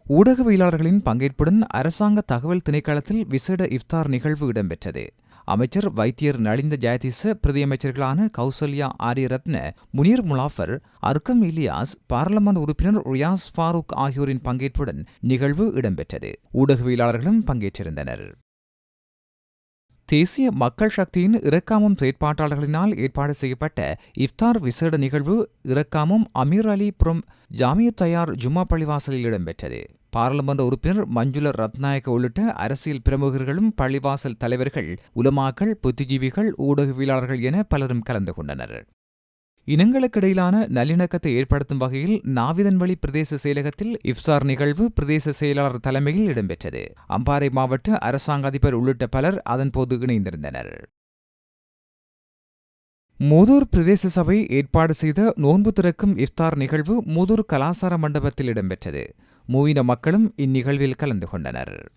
ஊடகவியலாளர்களின் பங்கேற்புடன் அரசாங்க தகவல் திணைக்களத்தில் விசேட இஃப்தார் நிகழ்வு இடம்பெற்றது. அமைச்சர் வைத்தியர் நலிந்த ஜெயதிச, பிரதியமைச்சர்களான கௌசல்யா ஆரியரத்ன, முனீர் முலாஃபர், அர்க்கம் இலியாஸ், பாராளுமன்ற உறுப்பினர் ரியாஸ் ஃபாரூக் ஆகியோரின் பங்கேற்புடன் நிகழ்வு இடம்பெற்றது. ஊடகவியலாளர்களும் பங்கேற்றிருந்தனர். தேசிய மக்கள் சக்தியின் இறக்காமம் செயற்பாட்டாளர்களினால் ஏற்பாடு செய்யப்பட்ட இஃப்தார் விசேட நிகழ்வு இறக்காமம் அமீர் அலி புரம் ஜாமியத் தயார் ஜும்மா பள்ளிவாசலில் இடம்பெற்றது. பாராளுமன்ற உறுப்பினர் மஞ்சுள ரத்நாயக்க உள்ளிட்ட அரசியல் பிரமுகர்களும் பள்ளிவாசல் தலைவர்கள், உலமாக்கள், புத்திஜீவிகள், ஊடகவியலாளர்கள் என பலரும் கலந்து கொண்டனர். இனங்களுக்கிடையிலான நல்லிணக்கத்தை ஏற்படுத்தும் வகையில் நாவிதன்வெளி பிரதேச செயலகத்தில் இஃப்தார் நிகழ்வு பிரதேச செயலாளர் தலைமையில் இடம்பெற்றது. அம்பாறை மாவட்ட அரசாங்க அதிபர் உள்ளிட்ட பலர் அதன்போது இணைந்திருந்தனர். மூதூர் பிரதேச சபை ஏற்பாடு செய்த நோன்பு திறக்கும் இஃப்தார் நிகழ்வு மூதூர் கலாசார மண்டபத்தில் இடம்பெற்றது. மூவின மக்களும் இந்நிகழ்வில் கலந்து கொண்டனர்.